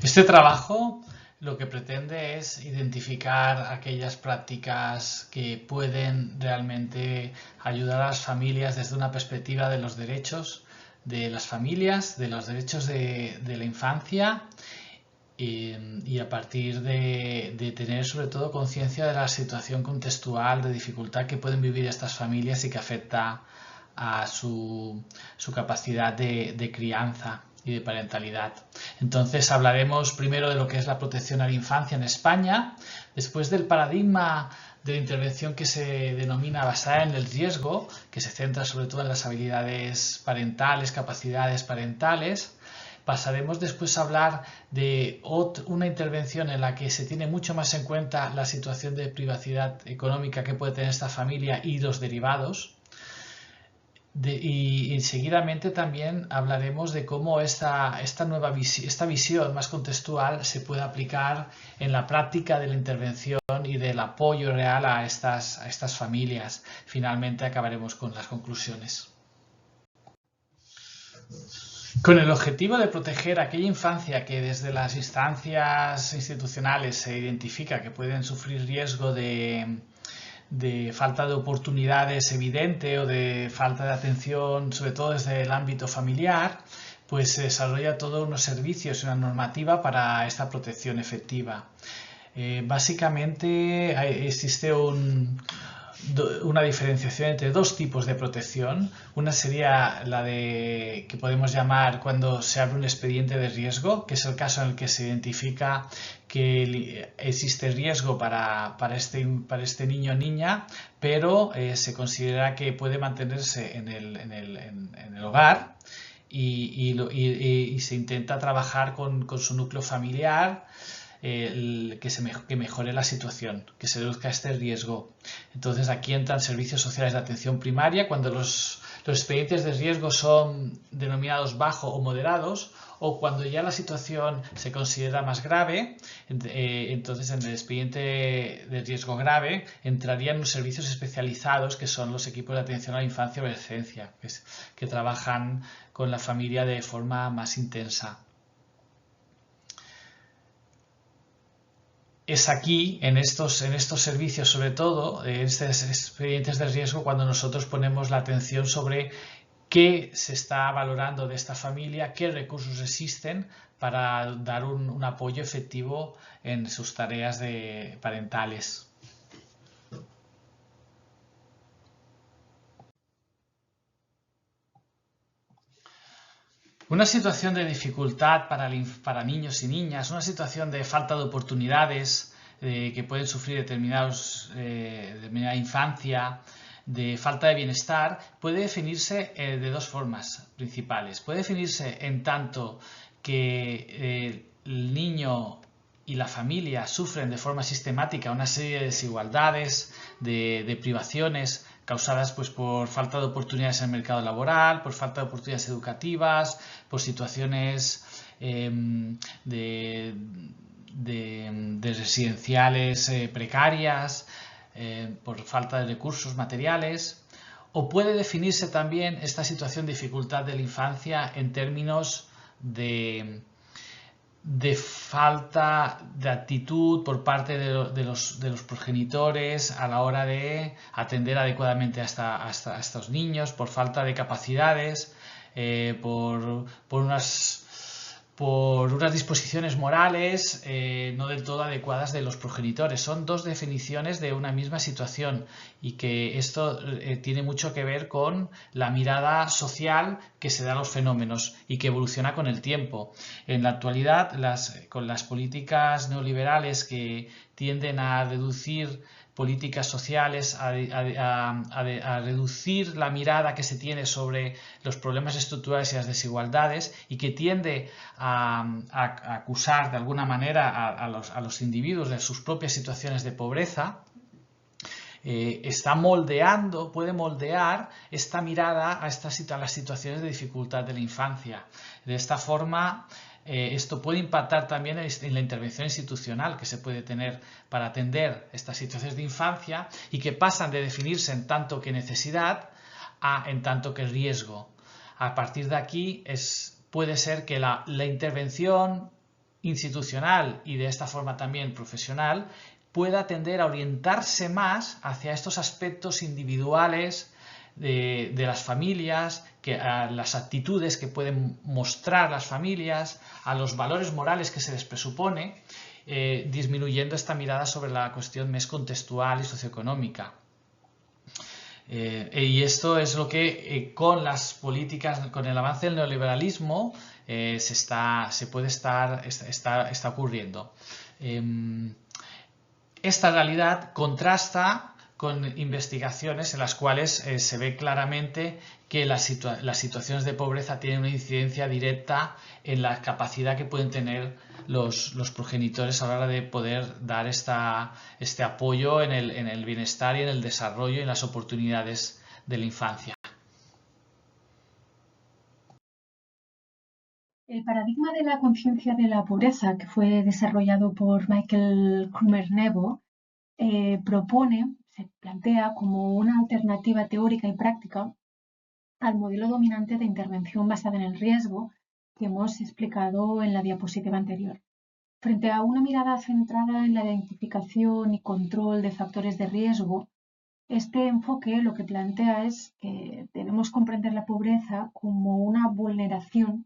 Este trabajo lo que pretende es identificar aquellas prácticas que pueden realmente ayudar a las familias desde una perspectiva de los derechos de las familias, de los derechos de la infancia y a partir de tener sobre todo conciencia de la situación contextual de dificultad que pueden vivir estas familias y que afecta a su capacidad de crianza y de parentalidad. Entonces hablaremos primero de lo que es la protección a la infancia en España, después del paradigma de la intervención que se denomina basada en el riesgo, que se centra sobre todo en las habilidades parentales, capacidades parentales. Pasaremos después a hablar de una intervención en la que se tiene mucho más en cuenta la situación de privacidad económica que puede tener esta familia y los derivados. Y seguidamente también hablaremos de cómo esta visión más contextual se puede aplicar en la práctica de la intervención y del apoyo real a estas familias. Finalmente acabaremos con las conclusiones. Con el objetivo de proteger aquella infancia que desde las instancias institucionales se identifica que pueden sufrir riesgo de falta de oportunidades evidente o de falta de atención, sobre todo desde el ámbito familiar, pues se desarrolla todos unos servicios y una normativa para esta protección efectiva. Básicamente existe una diferenciación entre dos tipos de protección. Una sería la de que podemos llamar cuando se abre un expediente de riesgo, que es el caso en el que se identifica que existe riesgo para este niño o niña, pero se considera que puede mantenerse en el hogar y se intenta trabajar con su núcleo familiar, que mejore la situación, que se reduzca este riesgo. Entonces aquí entran servicios sociales de atención primaria cuando los expedientes de riesgo son denominados bajo o moderados, o cuando ya la situación se considera más grave. Entonces en el expediente de riesgo grave entrarían los servicios especializados, que son los equipos de atención a la infancia y adolescencia, que trabajan con la familia de forma más intensa. Es aquí, en estos servicios sobre todo, en estos expedientes de riesgo, cuando nosotros ponemos la atención sobre qué se está valorando de esta familia, qué recursos existen para dar un apoyo efectivo en sus tareas parentales. Una situación de dificultad para niños y niñas, una situación de falta de oportunidades que pueden sufrir determinada infancia, de falta de bienestar, puede definirse de dos formas principales. Puede definirse en tanto que el niño y la familia sufren de forma sistemática una serie de desigualdades, de privaciones causadas pues, por falta de oportunidades en el mercado laboral, por falta de oportunidades educativas, por situaciones de residenciales precarias, por falta de recursos materiales. O puede definirse también esta situación de dificultad de la infancia en términos de falta de actitud por parte de los progenitores a la hora de atender adecuadamente a estos niños, por falta de capacidades, por unas disposiciones morales no del todo adecuadas de los progenitores. Son dos definiciones de una misma situación y que esto tiene mucho que ver con la mirada social que se da a los fenómenos y que evoluciona con el tiempo. En la actualidad, con las políticas neoliberales que tienden a reducir políticas sociales, a reducir la mirada que se tiene sobre los problemas estructurales y las desigualdades, y que tiende a acusar de alguna manera a los individuos de sus propias situaciones de pobreza, puede moldear esta mirada a las situaciones de dificultad de la infancia. De esta forma, esto puede impactar también en la intervención institucional que se puede tener para atender estas situaciones de infancia y que pasan de definirse en tanto que necesidad a en tanto que riesgo. A partir de aquí puede ser que la intervención institucional y de esta forma también profesional pueda tender a orientarse más hacia estos aspectos individuales de las familias, a las actitudes que pueden mostrar las familias, a los valores morales que se les presupone, disminuyendo esta mirada sobre la cuestión más contextual y socioeconómica. Y esto es lo que con las políticas, con el avance del neoliberalismo, está ocurriendo. Esta realidad contrasta con investigaciones en las cuales se ve claramente que las situaciones de pobreza tienen una incidencia directa en la capacidad que pueden tener los progenitores a la hora de poder dar este apoyo en el bienestar y en el desarrollo y en las oportunidades de la infancia. El paradigma de la conciencia de la pobreza, que fue desarrollado por Michael Krumer-Nebo, se plantea como una alternativa teórica y práctica al modelo dominante de intervención basada en el riesgo que hemos explicado en la diapositiva anterior. Frente a una mirada centrada en la identificación y control de factores de riesgo, este enfoque lo que plantea es que debemos comprender la pobreza como una vulneración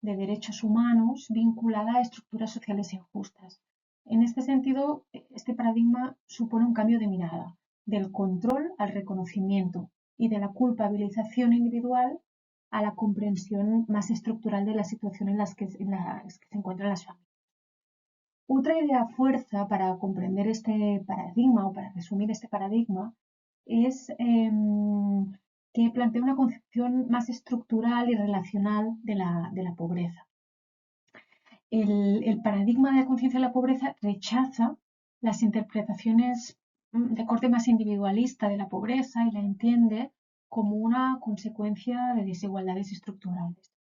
de derechos humanos vinculada a estructuras sociales injustas. En este sentido, este paradigma supone un cambio de mirada, del control al reconocimiento y de la culpabilización individual a la comprensión más estructural de la situación en las que se encuentran las familias. Otra idea fuerza para comprender este paradigma o para resumir este paradigma es que plantea una concepción más estructural y relacional de la pobreza. El paradigma de la conciencia de la pobreza rechaza las interpretaciones de corte más individualista de la pobreza y la entiende como una consecuencia de desigualdades estructurales.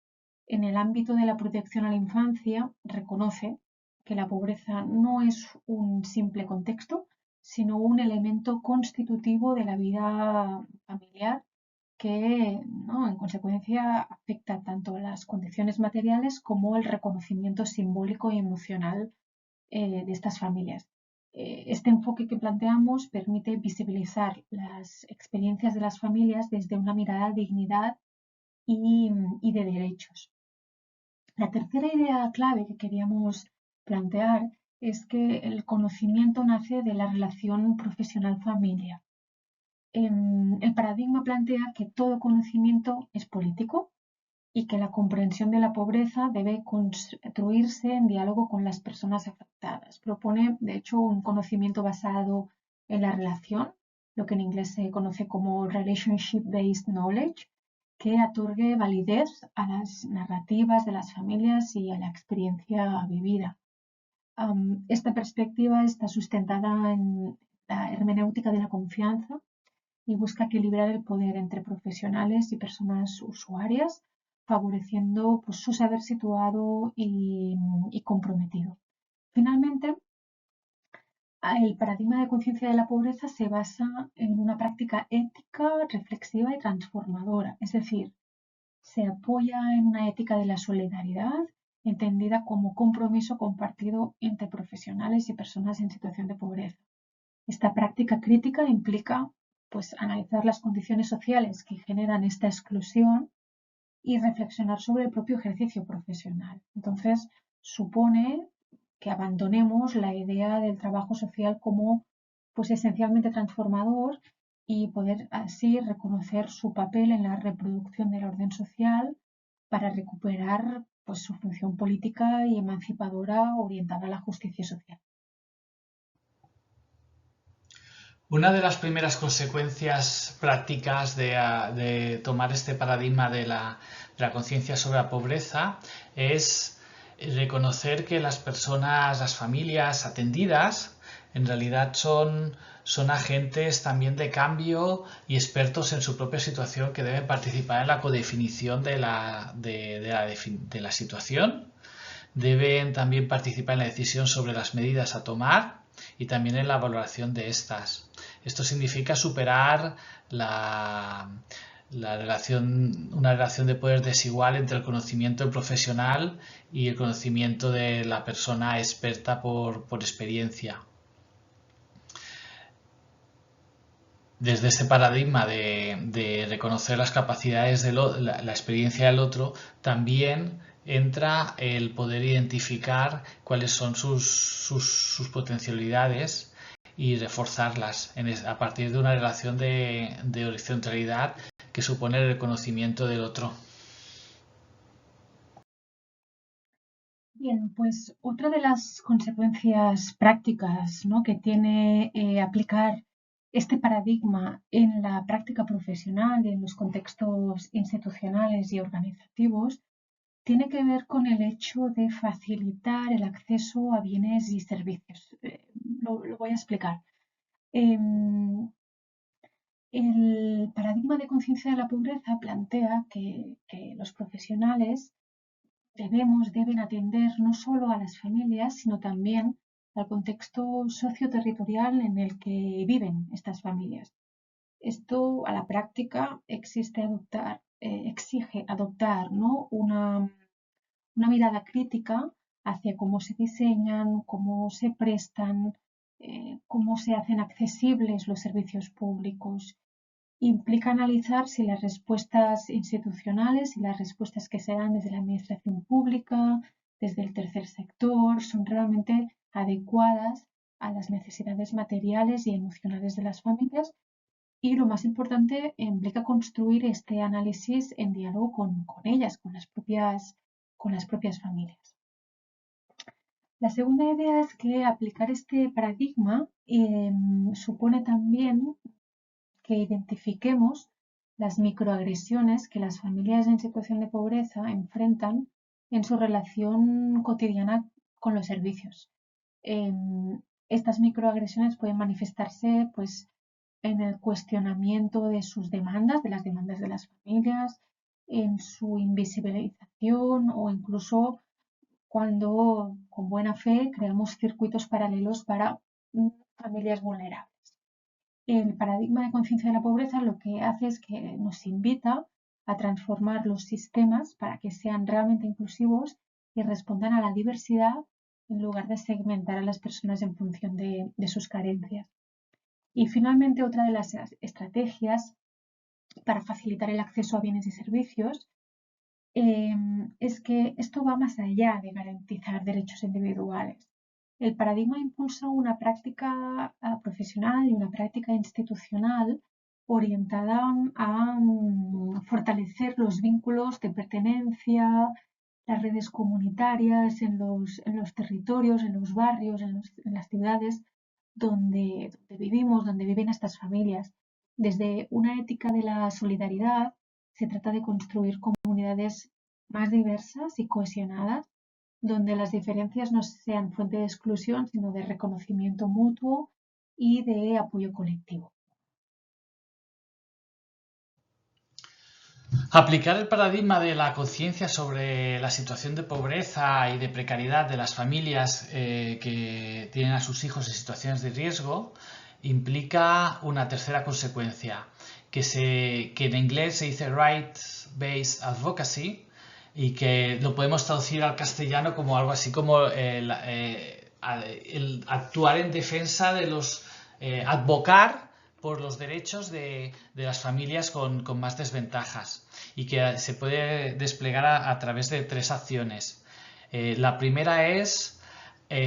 En el ámbito de la protección a la infancia, reconoce que la pobreza no es un simple contexto, sino un elemento constitutivo de la vida familiar que, ¿no?, en consecuencia afecta tanto a las condiciones materiales como el reconocimiento simbólico y emocional de estas familias. Este enfoque que planteamos permite visibilizar las experiencias de las familias desde una mirada de dignidad y de derechos. La tercera idea clave que queríamos plantear es que el conocimiento nace de la relación profesional-familia. El paradigma plantea que todo conocimiento es político y que la comprensión de la pobreza debe construirse en diálogo con las personas afectadas. Propone, de hecho, un conocimiento basado en la relación, lo que en inglés se conoce como relationship-based knowledge, que otorgue validez a las narrativas de las familias y a la experiencia vivida. Esta perspectiva está sustentada en la hermenéutica de la confianza y busca equilibrar el poder entre profesionales y personas usuarias, favoreciendo pues, su saber situado y comprometido. Finalmente, el paradigma de conciencia de la pobreza se basa en una práctica ética, reflexiva y transformadora, es decir, se apoya en una ética de la solidaridad, entendida como compromiso compartido entre profesionales y personas en situación de pobreza. Esta práctica crítica implica pues, analizar las condiciones sociales que generan esta exclusión y reflexionar sobre el propio ejercicio profesional. Entonces, supone que abandonemos la idea del trabajo social como pues, esencialmente transformador y poder así reconocer su papel en la reproducción del orden social para recuperar pues, su función política y emancipadora orientada a la justicia social. Una de las primeras consecuencias prácticas de tomar este paradigma de la conciencia sobre la pobreza es reconocer que las personas, las familias atendidas, en realidad son agentes también de cambio y expertos en su propia situación que deben participar en la codefinición de la situación. Deben también participar en la decisión sobre las medidas a tomar y también en la valoración de estas. Esto significa superar una relación de poder desigual entre el conocimiento del profesional y el conocimiento de la persona experta por experiencia. Desde este paradigma de reconocer las capacidades la experiencia del otro, también entra el poder identificar cuáles son sus potencialidades y reforzarlas a partir de una relación de horizontalidad que supone el reconocimiento del otro. Bien, pues otra de las consecuencias prácticas, ¿no?, que tiene aplicar este paradigma en la práctica profesional y en los contextos institucionales y organizativos tiene que ver con el hecho de facilitar el acceso a bienes y servicios. Lo voy a explicar. Em, el paradigma de conciencia de la pobreza plantea que los profesionales deben atender no solo a las familias, sino también al contexto socioterritorial en el que viven estas familias. Esto a la práctica exige adoptar, ¿no?, una mirada crítica hacia cómo se diseñan, cómo se prestan, cómo se hacen accesibles los servicios públicos. Implica analizar si las respuestas institucionales y las respuestas que se dan desde la administración pública, desde el tercer sector, son realmente adecuadas a las necesidades materiales y emocionales de las familias. Y lo más importante, implica construir este análisis en diálogo con ellas, con las propias familias. La segunda idea es que aplicar este paradigma supone también que identifiquemos las microagresiones que las familias en situación de pobreza enfrentan en su relación cotidiana con los servicios. Estas microagresiones pueden manifestarse, pues, en el cuestionamiento de sus demandas, de las demandas de las familias, en su invisibilización o incluso cuando con buena fe creamos circuitos paralelos para familias vulnerables. El paradigma de conciencia de la pobreza lo que hace es que nos invita a transformar los sistemas para que sean realmente inclusivos y respondan a la diversidad en lugar de segmentar a las personas en función de sus carencias. Y finalmente, otra de las estrategias para facilitar el acceso a bienes y servicios es que esto va más allá de garantizar derechos individuales. El paradigma impulsa una práctica profesional y una práctica institucional orientada a fortalecer los vínculos de pertenencia, las redes comunitarias en los territorios, en los barrios, en las ciudades donde vivimos, donde viven estas familias. Desde una ética de la solidaridad se trata de construir comunidades más diversas y cohesionadas, donde las diferencias no sean fuente de exclusión, sino de reconocimiento mutuo y de apoyo colectivo. Aplicar el paradigma de la conciencia sobre la situación de pobreza y de precariedad de las familias que tienen a sus hijos en situaciones de riesgo implica una tercera consecuencia, que en inglés se dice Rights-Based Advocacy y que lo podemos traducir al castellano como algo así como el actuar en defensa de advocar por los derechos de las familias con más desventajas, y que se puede desplegar a través de tres acciones. La primera es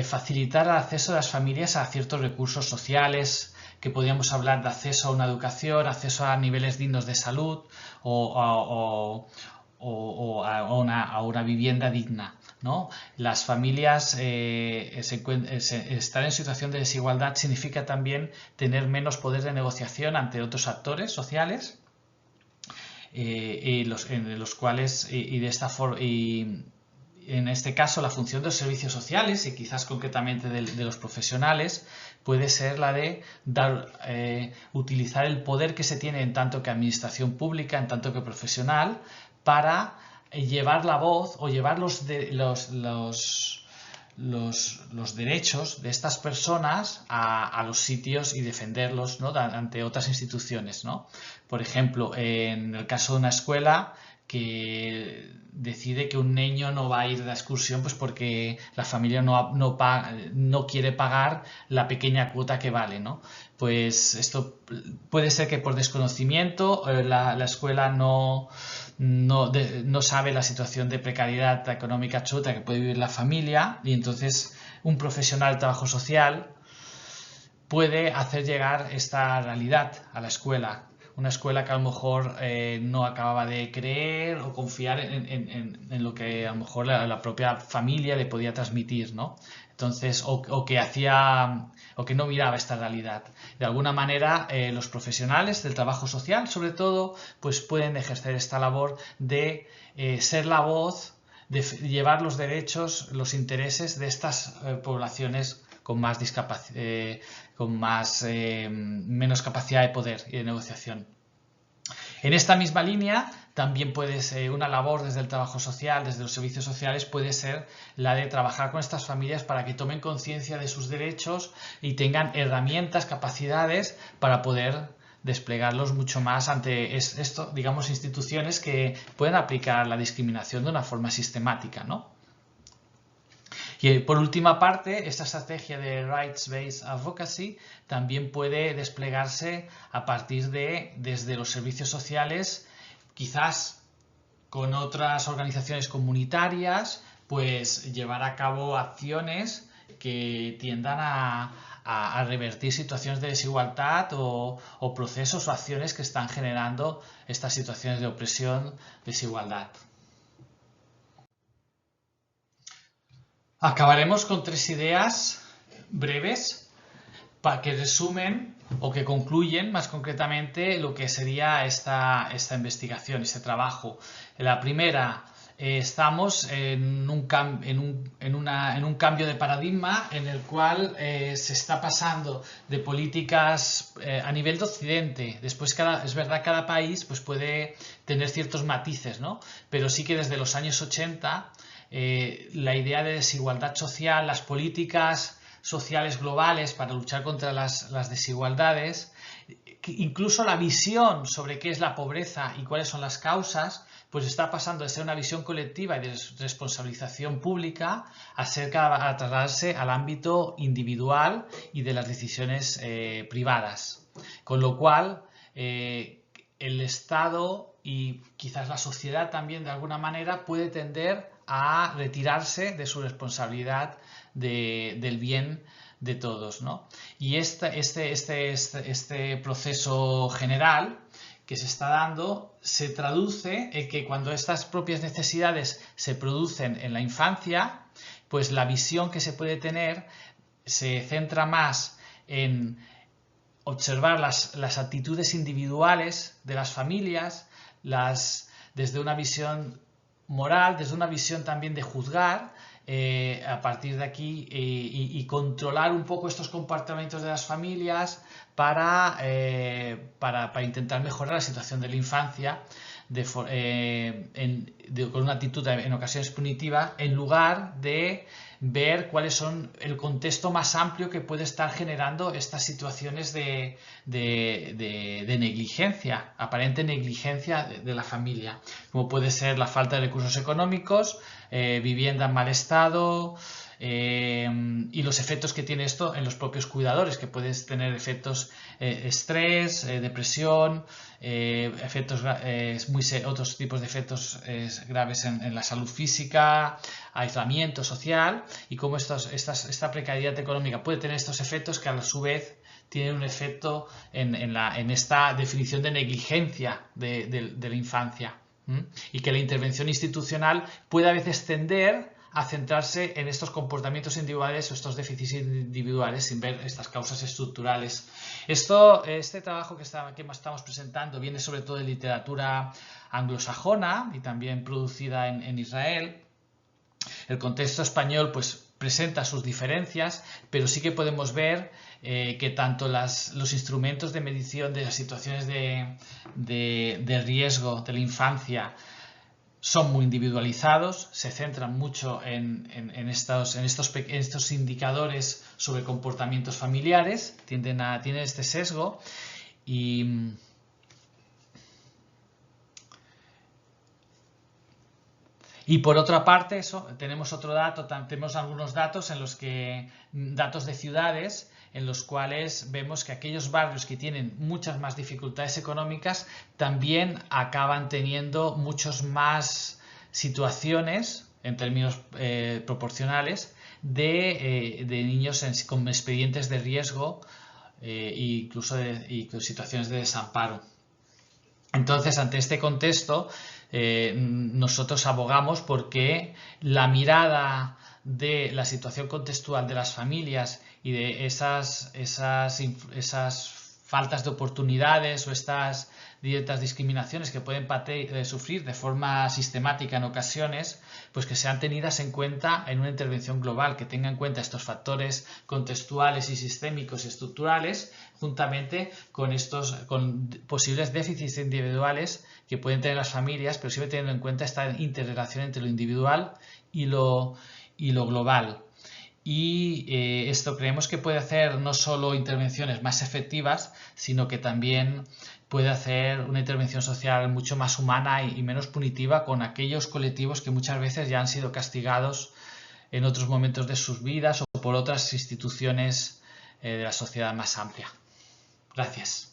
facilitar el acceso de las familias a ciertos recursos sociales, que podríamos hablar de acceso a una educación, acceso a niveles dignos de salud o a una vivienda digna, ¿no? Las familias estar en situación de desigualdad significa también tener menos poder de negociación ante otros actores sociales, en los cuales de esta forma en este caso la función de los servicios sociales y quizás concretamente de los profesionales puede ser la de utilizar el poder que se tiene en tanto que administración pública, en tanto que profesional, para llevar la voz o llevar los derechos de estas personas a los sitios y defenderlos, ¿no?, ante otras instituciones, ¿no? Por ejemplo, en el caso de una escuela que decide que un niño no va a ir de excursión pues porque la familia no quiere pagar la pequeña cuota que vale, ¿no? Pues esto puede ser que por desconocimiento la escuela no sabe la situación de precariedad económica absoluta que puede vivir la familia, y entonces un profesional de trabajo social puede hacer llegar esta realidad a la escuela. Una escuela que a lo mejor no acababa de creer o confiar en lo que a lo mejor la propia familia le podía transmitir, ¿no? Entonces, o que no miraba esta realidad. De alguna manera, los profesionales del trabajo social, sobre todo, pues pueden ejercer esta labor de ser la voz, de llevar los derechos, los intereses de estas poblaciones con más menos capacidad de poder y de negociación. En esta misma línea, también puede ser una labor desde el trabajo social, desde los servicios sociales, puede ser la de trabajar con estas familias para que tomen conciencia de sus derechos y tengan herramientas, capacidades para poder desplegarlos mucho más ante esto, digamos, instituciones que pueden aplicar la discriminación de una forma sistemática, ¿no? Y por última parte, esta estrategia de Rights-Based Advocacy también puede desplegarse a partir desde los servicios sociales, quizás con otras organizaciones comunitarias, pues llevar a cabo acciones que tiendan a revertir situaciones de desigualdad o procesos o acciones que están generando estas situaciones de opresión, desigualdad. Acabaremos con 3 ideas breves para que resumen o que concluyen más concretamente lo que sería esta investigación, este trabajo. La primera, estamos en un cambio de paradigma en el cual se está pasando de políticas a nivel de Occidente. Después, es verdad, cada país pues, puede tener ciertos matices, ¿no? Pero sí que desde los años 80 la idea de desigualdad social, las políticas sociales globales para luchar contra las desigualdades, incluso la visión sobre qué es la pobreza y cuáles son las causas, pues está pasando de ser una visión colectiva y de responsabilización pública a trasladarse al ámbito individual y de las decisiones privadas. Con lo cual, el Estado y quizás la sociedad también de alguna manera puede tender a retirarse de su responsabilidad del bien de todos, ¿no? Y este proceso general que se está dando se traduce en que cuando estas propias necesidades se producen en la infancia, pues la visión que se puede tener se centra más en observar las actitudes individuales de las familias, desde una visión moral, desde una visión también de juzgar, a partir de aquí y controlar un poco estos comportamientos de las familias para intentar mejorar la situación de la infancia con una actitud en ocasiones punitiva, en lugar de ver cuáles son el contexto más amplio que puede estar generando estas situaciones de negligencia, aparente negligencia de la familia, como puede ser la falta de recursos económicos, vivienda en mal estado, y los efectos que tiene esto en los propios cuidadores, que pueden tener efectos estrés, depresión, otros tipos de efectos graves en la salud física, aislamiento social, y cómo esta precariedad económica puede tener estos efectos que a su vez tienen un efecto en esta definición de negligencia de la infancia, y que la intervención institucional puede a veces tender a centrarse en estos comportamientos individuales o estos déficits individuales sin ver estas causas estructurales. Este trabajo que estamos presentando viene sobre todo de literatura anglosajona y también producida en Israel. El contexto español pues presenta sus diferencias, pero sí que podemos ver que tanto los instrumentos de medición de las situaciones de riesgo de la infancia son muy individualizados, se centran mucho en estos indicadores sobre comportamientos familiares, tienen este sesgo y por otra parte, tenemos otro dato, tenemos algunos datos datos de ciudades, en los cuales vemos que aquellos barrios que tienen muchas más dificultades económicas también acaban teniendo muchos más situaciones, en términos proporcionales, de niños con expedientes de riesgo incluso situaciones de desamparo. Entonces, ante este contexto, nosotros abogamos porque la mirada de la situación contextual de las familias y de esas faltas de oportunidades o estas directas discriminaciones que pueden sufrir de forma sistemática en ocasiones, pues que sean tenidas en cuenta en una intervención global, que tenga en cuenta estos factores contextuales y sistémicos y estructurales, juntamente con posibles déficits individuales que pueden tener las familias, pero siempre teniendo en cuenta esta interrelación entre lo individual y lo global. Y esto creemos que puede hacer no solo intervenciones más efectivas, sino que también puede hacer una intervención social mucho más humana y menos punitiva con aquellos colectivos que muchas veces ya han sido castigados en otros momentos de sus vidas o por otras instituciones de la sociedad más amplia. Gracias.